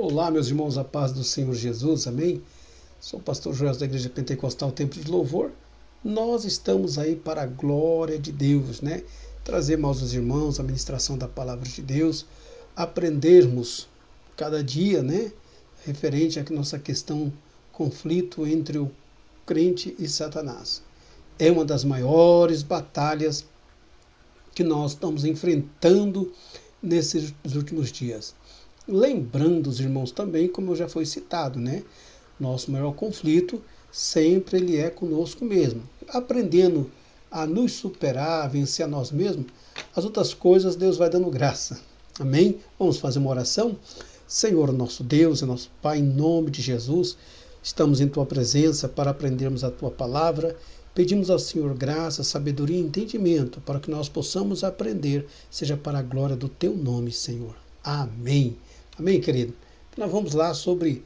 Olá, meus irmãos, a paz do Senhor Jesus, amém? Sou o pastor Joel da Igreja Pentecostal Templo de Louvor. Nós estamos aí para a glória de Deus, né? Trazer aos irmãos a ministração da palavra de Deus, aprendermos cada dia, né? Referente à nossa questão, conflito entre o crente e Satanás. É uma das maiores batalhas que nós estamos enfrentando nesses últimos dias. Lembrando os irmãos também, como já foi citado, né? Nosso maior conflito sempre ele é conosco mesmo. Aprendendo a nos superar, a vencer a nós mesmos, as outras coisas Deus vai dando graça. Amém? Vamos fazer uma oração? Senhor, nosso Deus e nosso Pai, em nome de Jesus, estamos em Tua presença para aprendermos a Tua palavra. Pedimos ao Senhor graça, sabedoria e entendimento para que nós possamos aprender, seja para a glória do Teu nome, Senhor. Amém. Amém, querido? Nós vamos lá sobre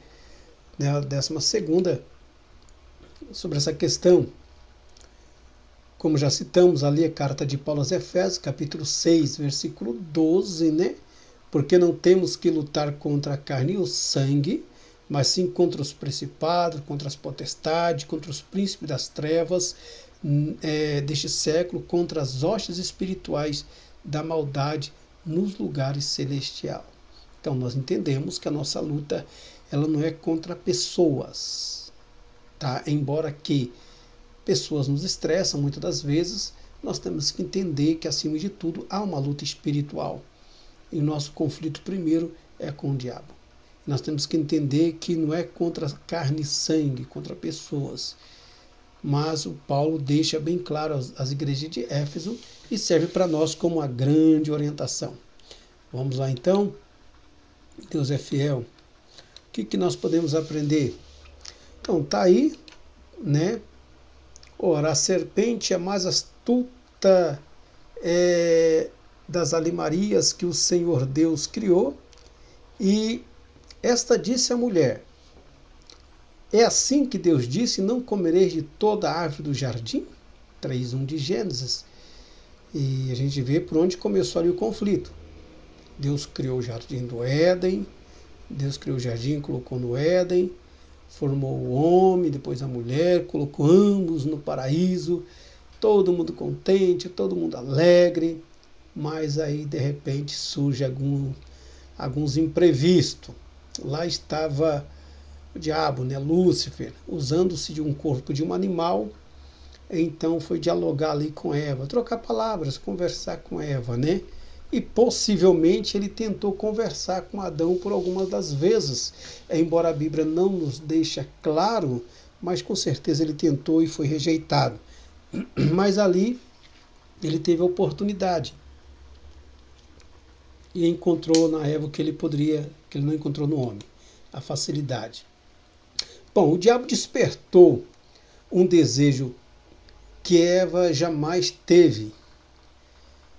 a 12ª, sobre essa questão. Como já citamos ali a carta de Paulo aos Efésios, capítulo 6, versículo 12, né? Porque não temos que lutar contra a carne e o sangue, mas sim contra os principados, contra as potestades, contra os príncipes das trevas deste século, contra as hostes espirituais da maldade nos lugares celestiais. Então nós entendemos que a nossa luta ela não é contra pessoas, tá? Embora que pessoas nos estressam muitas das vezes, nós temos que entender que acima de tudo há uma luta espiritual. E o nosso conflito primeiro é com o diabo. Nós temos que entender que não é contra carne e sangue, contra pessoas. Mas o Paulo deixa bem claro às igrejas de Éfeso e serve para nós como uma grande orientação. Vamos lá então. Deus é fiel. O que nós podemos aprender? Então, está aí, né? Ora, a serpente é mais astuta das alimarias que o Senhor Deus criou. E esta disse à mulher: é assim que Deus disse, não comereis de toda a árvore do jardim? 3:1 de Gênesis. E a gente vê por onde começou ali o conflito. Deus criou o jardim do Éden, Deus criou o jardim, colocou no Éden, formou o homem, depois a mulher, colocou ambos no paraíso, todo mundo contente, todo mundo alegre, mas aí de repente surge alguns imprevistos. Lá estava o diabo, né, Lúcifer, usando-se de um corpo de um animal, então foi dialogar ali com Eva, trocar palavras, conversar com Eva, né? E possivelmente ele tentou conversar com Adão por algumas das vezes, embora a Bíblia não nos deixe claro, mas com certeza ele tentou e foi rejeitado. Mas ali ele teve a oportunidade e encontrou na Eva o que ele não encontrou no homem, a facilidade. Bom, o diabo despertou um desejo que Eva jamais teve,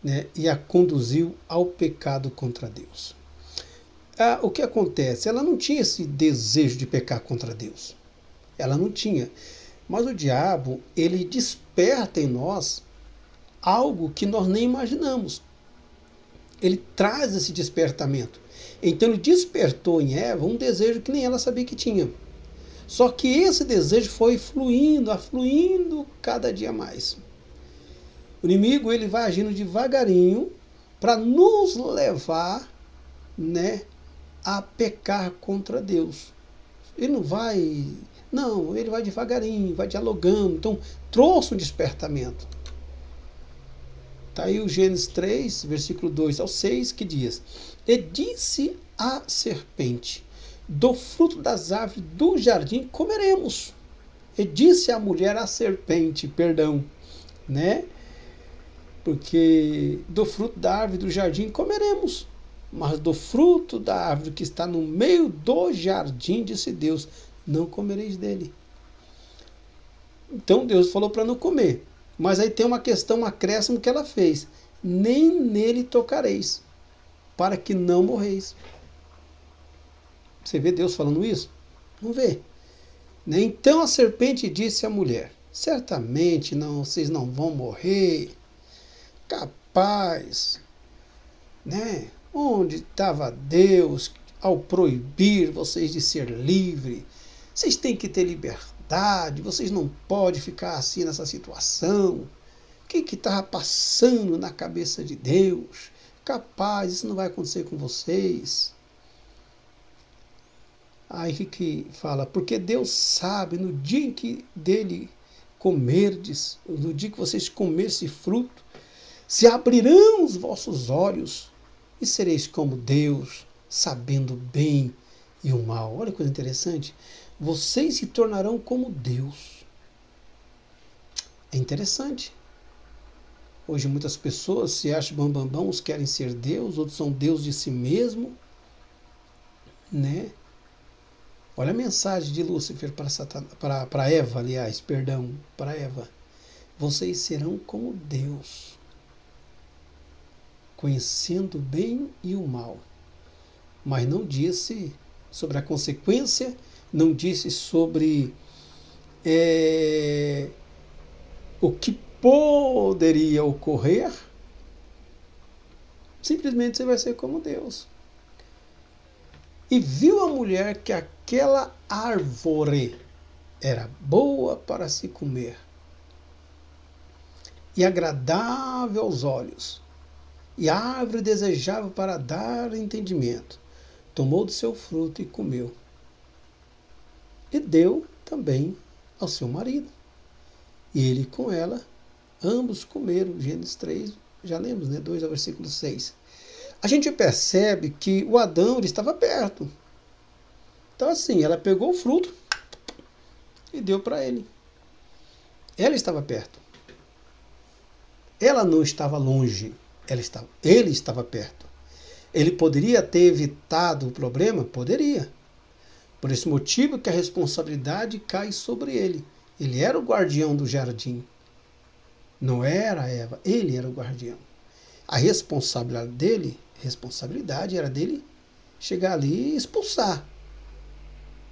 né, e a conduziu ao pecado contra Deus. O que acontece? Ela não tinha esse desejo de pecar contra Deus. Ela não tinha. Mas o diabo, ele desperta em nós algo que nós nem imaginamos. Ele traz esse despertamento. Então ele despertou em Eva um desejo que nem ela sabia que tinha. Só que esse desejo foi afluindo cada dia mais. O inimigo ele vai agindo devagarinho para nos levar, né, a pecar contra Deus. Ele não vai... Não, ele vai devagarinho, vai dialogando. Então, trouxe um despertamento. Está aí o Gênesis 3, versículo 2 ao 6, que diz: e disse a serpente, do fruto das árvores do jardim comeremos. E disse a mulher à serpente, perdão, né? Porque do fruto da árvore do jardim comeremos, mas do fruto da árvore que está no meio do jardim, disse Deus, não comereis dele. Então Deus falou para não comer, mas aí tem uma questão, um acréscimo que ela fez: nem nele tocareis, para que não morreis. Você vê Deus falando isso? Não vê. Então a serpente disse à mulher: certamente não, vocês não vão morrer. Capaz, né? Onde estava Deus ao proibir vocês de ser livre. Vocês têm que ter liberdade, vocês não podem ficar assim nessa situação. O que estava passando na cabeça de Deus? Capaz, isso não vai acontecer com vocês. Aí que fala, porque Deus sabe, no dia em que dele comerdes, no dia que vocês comerem esse fruto, se abrirão os vossos olhos e sereis como Deus, sabendo o bem e o mal. Olha que coisa interessante. Vocês se tornarão como Deus. É interessante. Hoje muitas pessoas se acham bambambam, uns querem ser Deus, outros são Deus de si mesmo, né? Olha a mensagem de Lúcifer para Eva, aliás, perdão, para Eva. Vocês serão como Deus, conhecendo o bem e o mal. Mas não disse sobre a consequência, não disse sobre o que poderia ocorrer. Simplesmente você vai ser como Deus. E viu a mulher que aquela árvore era boa para se comer e agradável aos olhos, e a árvore desejável para dar entendimento. Tomou do seu fruto e comeu. E deu também ao seu marido. E ele com ela, ambos comeram. Gênesis 3, já lemos, né? 2 ao versículo 6. A gente percebe que o Adão ele estava perto. Então assim, ela pegou o fruto e deu para ele. Ela estava perto. Ela não estava longe. Ele estava perto. Ele poderia ter evitado o problema? Poderia. Por esse motivo que a responsabilidade cai sobre ele. Ele era o guardião do jardim. Não era Eva, ele era o guardião. A responsabilidade era dele chegar ali e expulsar.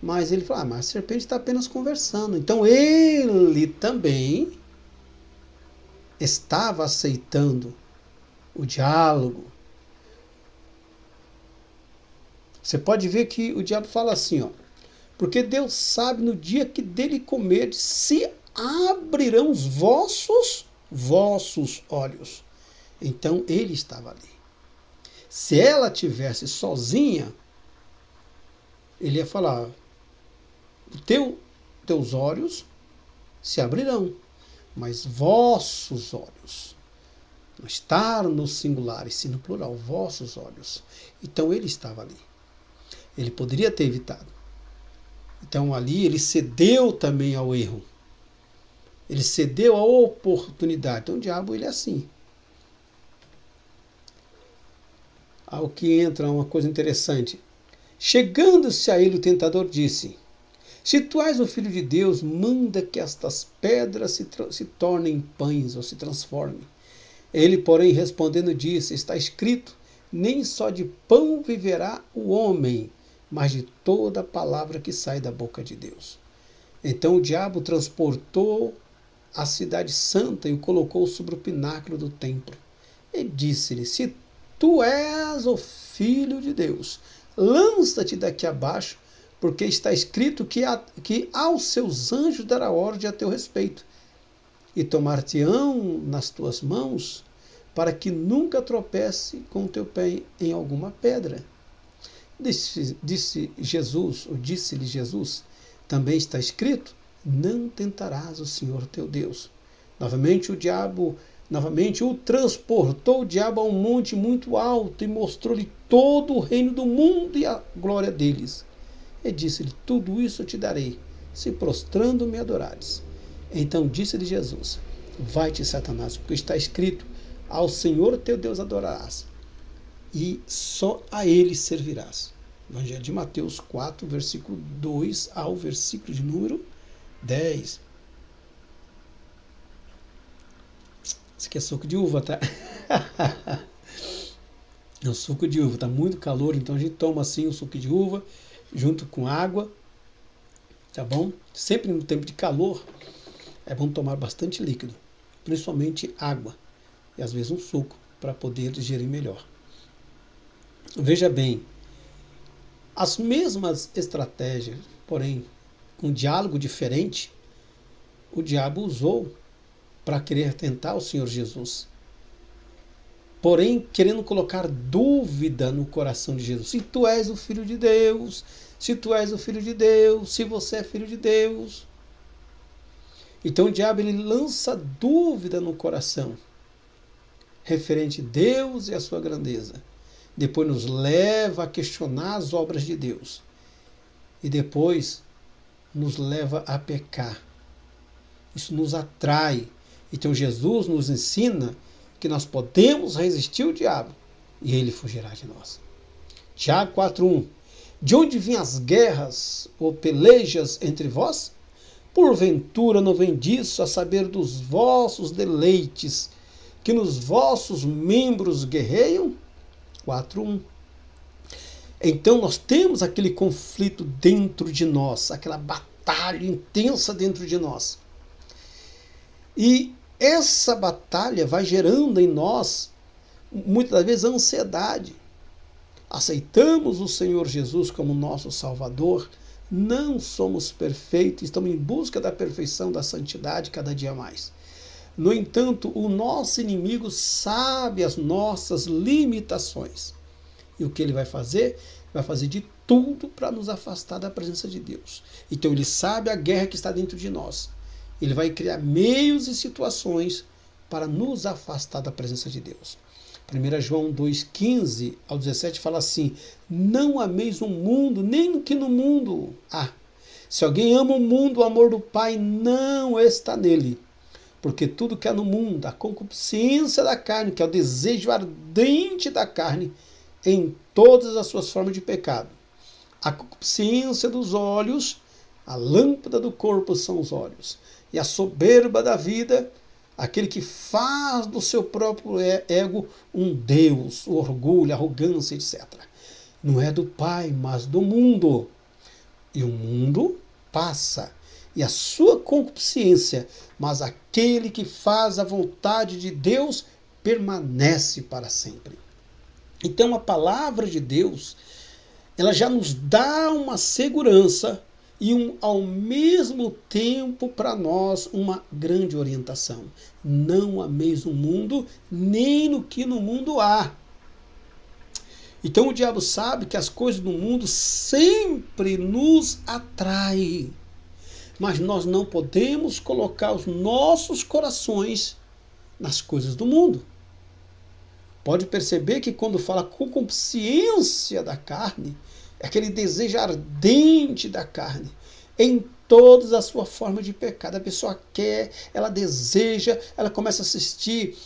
Mas ele falou, mas a serpente está apenas conversando. Então ele também estava aceitando o diálogo. Você pode ver que o diabo fala assim, ó, porque Deus sabe no dia que dele comer, se abrirão os vossos olhos. Então ele estava ali. Se ela tivesse sozinha, ele ia falar, teus olhos se abrirão, mas vossos olhos, não está no singular, e sim no plural, vossos olhos. Então ele estava ali. Ele poderia ter evitado. Então ali ele cedeu também ao erro. Ele cedeu à oportunidade. Então o diabo ele é assim. Ao que entra uma coisa interessante. Chegando-se a ele o tentador disse, se tu és o filho de Deus, manda que estas pedras se tornem pães ou se transformem. Ele, porém, respondendo disse, está escrito, nem só de pão viverá o homem, mas de toda a palavra que sai da boca de Deus. Então o diabo transportou a cidade santa e o colocou sobre o pináculo do templo. E disse-lhe, se tu és o filho de Deus, lança-te daqui abaixo, porque está escrito que aos seus anjos dará ordem a teu respeito, e tomar-te-ão nas tuas mãos, para que nunca tropece com o teu pé em alguma pedra. Disse-lhe Jesus, também está escrito, não tentarás o Senhor teu Deus. Novamente o transportou o diabo a um monte muito alto e mostrou-lhe todo o reino do mundo e a glória deles. E disse-lhe, tudo isso eu te darei, se prostrando me adorares. Então disse-lhe Jesus, vai-te, Satanás, porque está escrito, ao Senhor teu Deus adorarás, e só a ele servirás. Evangelho de Mateus 4, versículo 2 ao versículo de número 10. Isso aqui é suco de uva, tá? É o suco de uva, tá muito calor, então a gente toma assim o suco de uva, junto com água, tá bom? Sempre no tempo de calor, é bom tomar bastante líquido, principalmente água, e às vezes um suco, para poder digerir melhor. Veja bem, As mesmas estratégias, porém, um diálogo diferente, o diabo usou para querer tentar o Senhor Jesus. Porém, querendo colocar dúvida no coração de Jesus. Se tu és o Filho de Deus, se tu és o Filho de Deus, se você é Filho de Deus. Então o diabo ele lança dúvida no coração, referente a Deus e a sua grandeza. Depois nos leva a questionar as obras de Deus. E depois nos leva a pecar. Isso nos atrai. Então Jesus nos ensina que nós podemos resistir ao diabo e ele fugirá de nós. Tiago 4:1. De onde vêm as guerras ou pelejas entre vós? Porventura não vem disso, a saber dos vossos deleites, que nos vossos membros guerreiam? 4:1. Então nós temos aquele conflito dentro de nós, aquela batalha intensa dentro de nós. E essa batalha vai gerando em nós, muitas das vezes, ansiedade. Aceitamos o Senhor Jesus como nosso Salvador, não somos perfeitos, estamos em busca da perfeição, da santidade cada dia mais. No entanto, o nosso inimigo sabe as nossas limitações. E o que ele vai fazer? Vai fazer de tudo para nos afastar da presença de Deus. Então ele sabe a guerra que está dentro de nós. Ele vai criar meios e situações para nos afastar da presença de Deus. 1 João 2,15 ao 17 fala assim: não ameis o mundo, nem no que no mundo há. Se alguém ama o mundo, o amor do Pai não está nele. Porque tudo que há no mundo, a concupiscência da carne, que é o desejo ardente da carne, em todas as suas formas de pecado. A concupiscência dos olhos, a lâmpada do corpo são os olhos. E a soberba da vida, aquele que faz do seu próprio ego um Deus, o orgulho, a arrogância, etc. Não é do Pai, mas do mundo. E o mundo passa, e a sua concupiscência, mas aquele que faz a vontade de Deus permanece para sempre. Então a palavra de Deus, ela já nos dá uma segurança e ao mesmo tempo para nós uma grande orientação. Não ameis o mundo, nem no que no mundo há. Então o diabo sabe que as coisas do mundo sempre nos atraem. Mas nós não podemos colocar os nossos corações nas coisas do mundo. Pode perceber que quando fala concupiscência da carne, é aquele desejo ardente da carne, em todas as suas formas de pecado. A pessoa quer, ela deseja, ela começa a assistir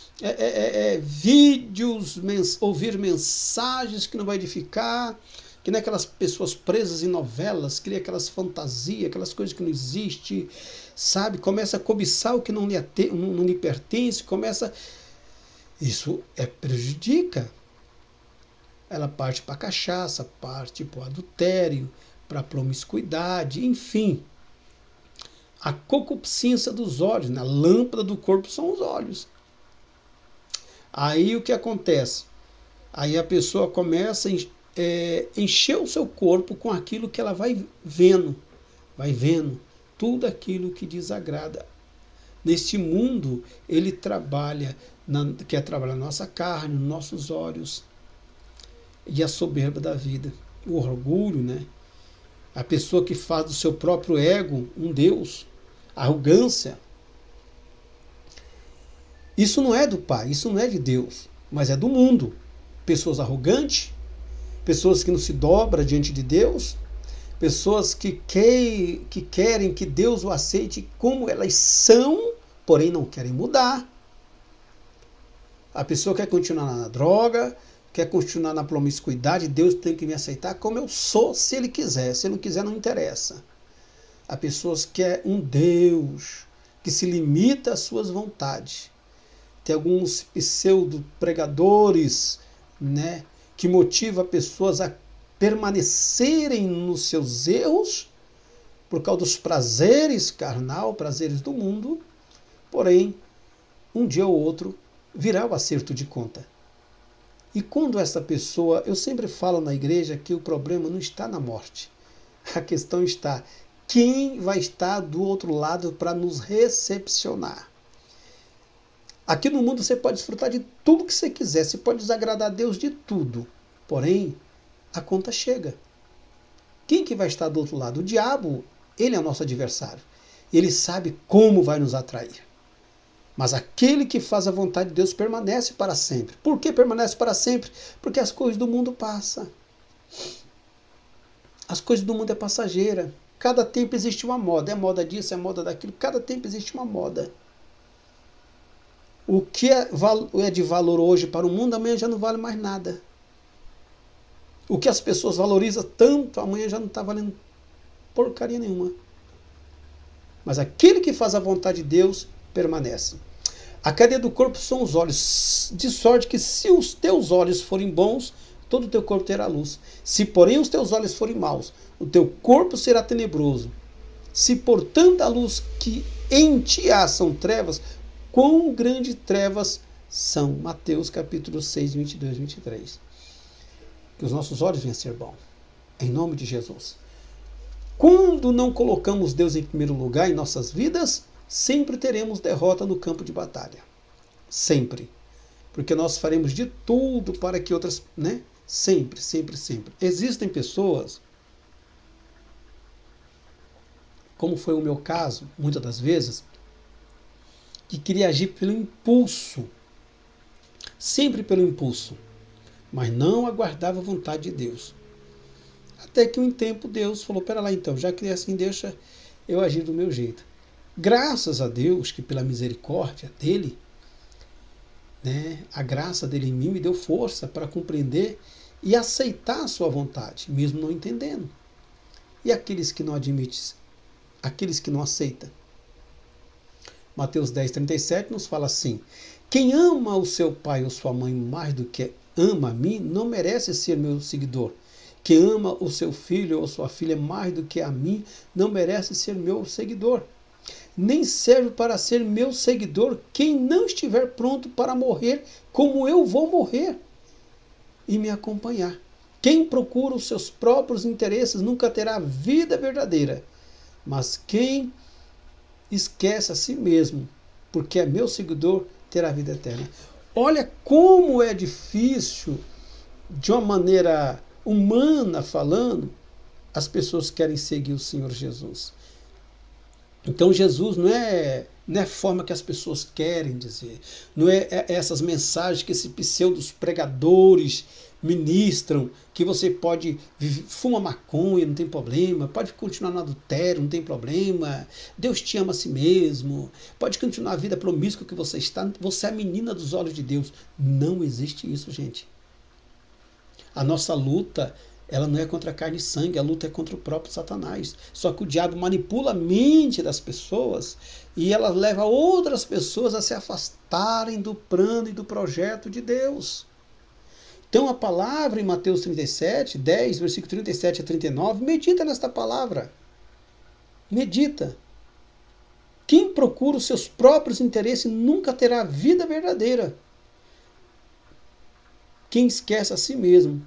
vídeos, ouvir mensagens que não vai edificar, que nem aquelas pessoas presas em novelas, cria aquelas fantasias, aquelas coisas que não existem, sabe? Começa a cobiçar o que não lhe pertence, Isso prejudica. Ela parte para a cachaça, parte para o adultério, para a promiscuidade, enfim. A concupiscência dos olhos, né? A lâmpada do corpo são os olhos. Aí o que acontece? Aí a pessoa começa a encher o seu corpo com aquilo que ela vai vendo tudo aquilo que desagrada. Neste mundo, ele quer trabalhar na nossa carne, nos nossos olhos. E a soberba da vida, o orgulho, né? A pessoa que faz do seu próprio ego um Deus, a arrogância. Isso não é do Pai, isso não é de Deus, mas é do mundo. Pessoas arrogantes, pessoas que não se dobram diante de Deus, pessoas que querem que Deus o aceite como elas são, porém não querem mudar. A pessoa quer continuar na droga, quer continuar na promiscuidade, Deus tem que me aceitar como eu sou, se Ele quiser. Se Ele não quiser, não interessa. Há pessoas que querem um Deus que se limita às suas vontades. Tem alguns pseudo-pregadores, né, que motivam pessoas a permanecerem nos seus erros por causa dos prazeres carnal, prazeres do mundo. Porém, um dia ou outro virá o acerto de conta. E quando essa pessoa, eu sempre falo na igreja que o problema não está na morte. A questão está, quem vai estar do outro lado para nos recepcionar? Aqui no mundo você pode desfrutar de tudo que você quiser, você pode desagradar a Deus de tudo. Porém, a conta chega. Quem que vai estar do outro lado? O diabo, ele é o nosso adversário. Ele sabe como vai nos atrair. Mas aquele que faz a vontade de Deus permanece para sempre. Por que permanece para sempre? Porque as coisas do mundo passam. As coisas do mundo é passageira. Cada tempo existe uma moda. É moda disso, é moda daquilo. Cada tempo existe uma moda. O que é de valor hoje para o mundo, amanhã já não vale mais nada. O que as pessoas valorizam tanto, amanhã já não está valendo porcaria nenhuma. Mas aquele que faz a vontade de Deus permanece. A cadeia do corpo são os olhos, de sorte que se os teus olhos forem bons, todo o teu corpo terá luz. Se porém os teus olhos forem maus, o teu corpo será tenebroso. Se portanto a luz que em ti há são trevas, quão grandes trevas são. Mateus capítulo 6, 22, 23. Que os nossos olhos venham a ser bons. Em nome de Jesus. Quando não colocamos Deus em primeiro lugar em nossas vidas, sempre teremos derrota no campo de batalha. Sempre. Porque nós faremos de tudo para que outras, né? Sempre, sempre, sempre. Existem pessoas, como foi o meu caso, muitas das vezes, que queria agir pelo impulso. Sempre pelo impulso. Mas não aguardava a vontade de Deus. Até que um tempo Deus falou, pera lá então, já que é assim, deixa eu agir do meu jeito. Graças a Deus que pela misericórdia dele, né, a graça dele em mim me deu força para compreender e aceitar a sua vontade, mesmo não entendendo. E aqueles que não admitem, aqueles que não aceitam? Mateus 10, 37 nos fala assim, quem ama o seu pai ou sua mãe mais do que ama a mim, não merece ser meu seguidor. Quem ama o seu filho ou sua filha mais do que a mim, não merece ser meu seguidor. Nem serve para ser meu seguidor quem não estiver pronto para morrer como eu vou morrer e me acompanhar. Quem procura os seus próprios interesses nunca terá vida verdadeira, mas quem esquece a si mesmo, porque é meu seguidor, terá vida eterna. Olha como é difícil, de uma maneira humana falando, as pessoas querem seguir o Senhor Jesus. Então Jesus não é a forma que as pessoas querem dizer, não é essas mensagens que esses pseudos pregadores ministram, que você pode fumar maconha, não tem problema, pode continuar no adultério, não tem problema, Deus te ama a si mesmo, pode continuar a vida promíscua que você está, você é a menina dos olhos de Deus. Não existe isso, gente. A nossa luta, ela não é contra a carne e sangue, a luta é contra o próprio Satanás. Só que o diabo manipula a mente das pessoas e ela leva outras pessoas a se afastarem do plano e do projeto de Deus. Então a palavra em Mateus 37, 10, versículo 37 a 39, medita nesta palavra. Medita. Quem procura os seus próprios interesses nunca terá vida verdadeira. Quem esquece a si mesmo,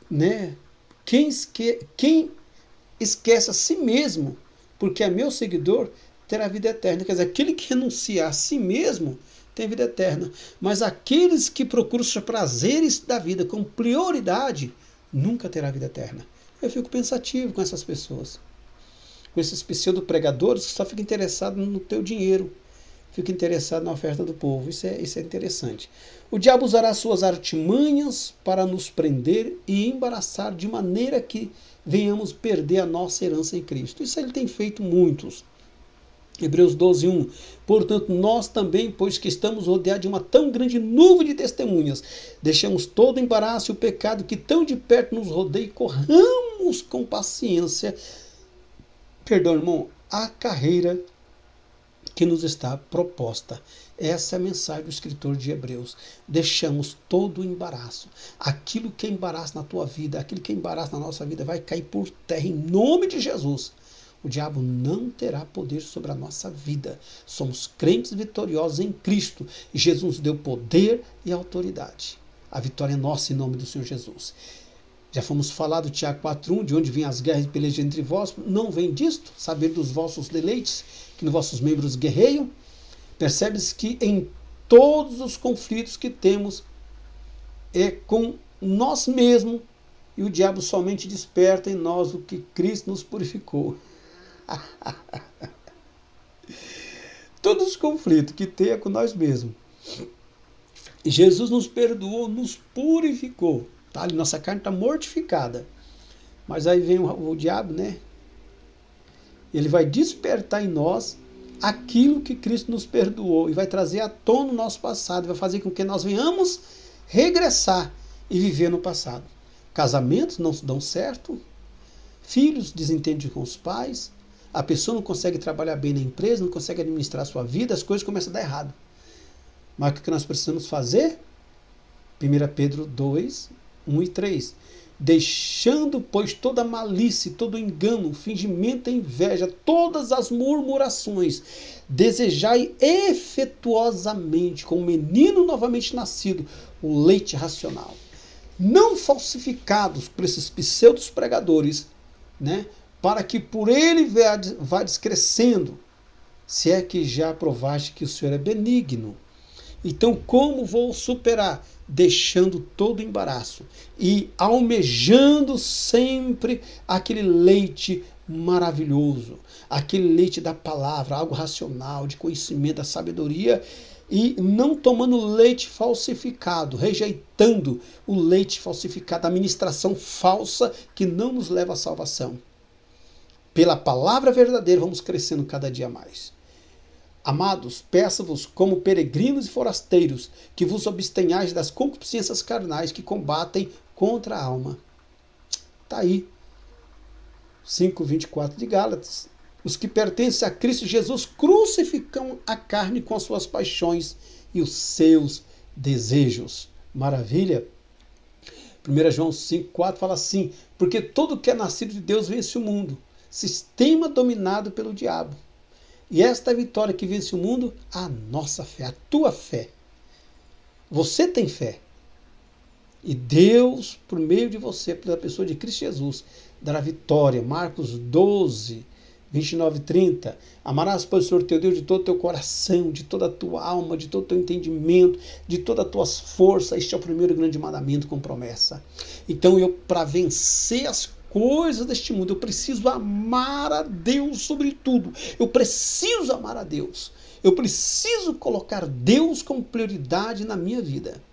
né? Quem esquece a si mesmo, porque é meu seguidor, terá vida eterna. Quer dizer, aquele que renuncia a si mesmo tem vida eterna. Mas aqueles que procuram os prazeres da vida com prioridade, nunca terá vida eterna. Eu fico pensativo com essas pessoas, com esses pseudo-pregadores que só ficam interessados no teu dinheiro, ficam interessados na oferta do povo. Isso é interessante. O diabo usará suas artimanhas para nos prender e embaraçar de maneira que venhamos perder a nossa herança em Cristo. Isso ele tem feito muitos. Hebreus 12, 1. Portanto, nós também, pois que estamos rodeados de uma tão grande nuvem de testemunhas, deixamos todo o embaraço e o pecado que tão de perto nos rodeia e corramos com paciência, perdão, irmão, a carreira que nos está proposta. Essa é a mensagem do escritor de Hebreus. Deixamos todo o embaraço. Aquilo que é embaraço na tua vida, aquilo que é embaraço na nossa vida, vai cair por terra em nome de Jesus. o diabo não terá poder sobre a nossa vida. Somos crentes vitoriosos em Cristo. E Jesus nos deu poder e autoridade. A vitória é nossa em nome do Senhor Jesus. Já fomos falar do Tiago 4:1, de onde vêm as guerras e pelejas entre vós. Não vem disto, saber dos vossos deleites, que nos vossos membros guerreiam. Percebe-se que em todos os conflitos que temos é com nós mesmos, e o diabo somente desperta em nós o que Cristo nos purificou. Todos os conflitos que tem é com nós mesmos. Jesus nos perdoou, nos purificou. Tá? Nossa carne está mortificada. Mas aí vem o diabo, né? Ele vai despertar em nós aquilo que Cristo nos perdoou e vai trazer à tona o nosso passado, vai fazer com que nós venhamos regressar e viver no passado. Casamentos não dão certo, filhos desentendem com os pais, a pessoa não consegue trabalhar bem na empresa, não consegue administrar a sua vida, as coisas começam a dar errado. Mas o que nós precisamos fazer? 1 Pedro 2, 1 e 3. Deixando, pois, toda malícia, todo engano, fingimento e inveja, todas as murmurações, desejai efetuosamente, como menino novamente nascido, o leite racional. Não falsificados por esses pseudos pregadores, né? Para que por ele vá descrescendo, se é que já provaste que o Senhor é benigno. Então, como vou superar? Deixando todo embaraço e almejando sempre aquele leite maravilhoso, aquele leite da palavra, algo racional, de conhecimento, da sabedoria, e não tomando leite falsificado, rejeitando o leite falsificado, a ministração falsa que não nos leva à salvação. Pela palavra verdadeira vamos crescendo cada dia mais. Amados, peço-vos como peregrinos e forasteiros, que vos abstenhais das concupiscências carnais que combatem contra a alma. Está aí, 5:24 de Gálatas. Os que pertencem a Cristo Jesus crucificam a carne com as suas paixões e os seus desejos. Maravilha? 1 João 5:4 fala assim, porque todo que é nascido de Deus vence o mundo, sistema dominado pelo diabo. E esta é a vitória que vence o mundo, a nossa fé, a tua fé. Você tem fé. E Deus, por meio de você, pela pessoa de Cristo Jesus, dará vitória. Marcos 12, 29 e 30. Amarás, pois, o Senhor teu Deus de todo o teu coração, de toda a tua alma, de todo o teu entendimento, de todas as tuas forças. Este é o primeiro grande mandamento com promessa. Então, para vencer as coisas deste mundo, eu preciso amar a Deus sobre tudo. Eu preciso amar a Deus. Eu preciso colocar Deus como prioridade na minha vida.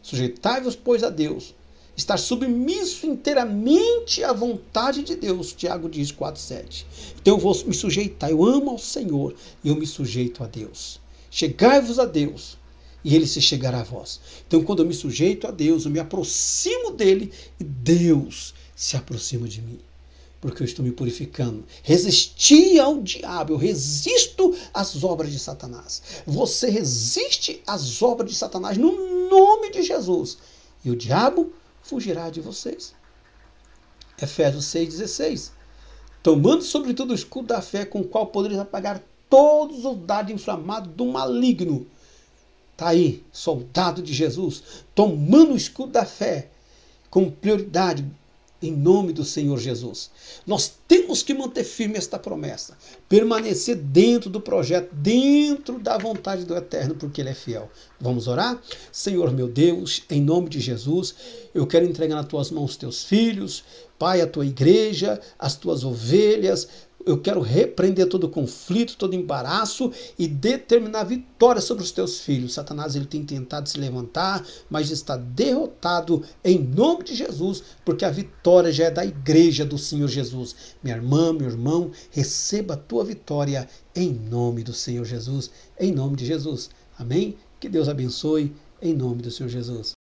Sujeitai-vos, pois, a Deus. Estar submisso inteiramente à vontade de Deus. Tiago diz 4:7. Então eu vou me sujeitar. Eu amo ao Senhor e eu me sujeito a Deus. Chegai-vos a Deus e Ele se chegará a vós. Então quando eu me sujeito a Deus, eu me aproximo dEle e Deus se aproxima de mim, porque eu estou me purificando. Resisti ao diabo, eu resisto às obras de Satanás. Você resiste às obras de Satanás no nome de Jesus, e o diabo fugirá de vocês. Efésios 6:16. Tomando sobretudo o escudo da fé, com o qual podereis apagar todos os dardos inflamados do maligno. Está aí, soldado de Jesus, tomando o escudo da fé, com prioridade, em nome do Senhor Jesus. Nós temos que manter firme esta promessa. Permanecer dentro do projeto, dentro da vontade do Eterno, porque Ele é fiel. Vamos orar? Senhor meu Deus, em nome de Jesus, eu quero entregar nas tuas mãos os teus filhos, Pai, a tua igreja, as tuas ovelhas. Eu quero repreender todo conflito, todo embaraço e determinar vitória sobre os teus filhos. Satanás, ele tem tentado se levantar, mas está derrotado em nome de Jesus, porque a vitória já é da igreja do Senhor Jesus. Minha irmã, meu irmão, receba a tua vitória em nome do Senhor Jesus, em nome de Jesus. Amém? Que Deus abençoe em nome do Senhor Jesus.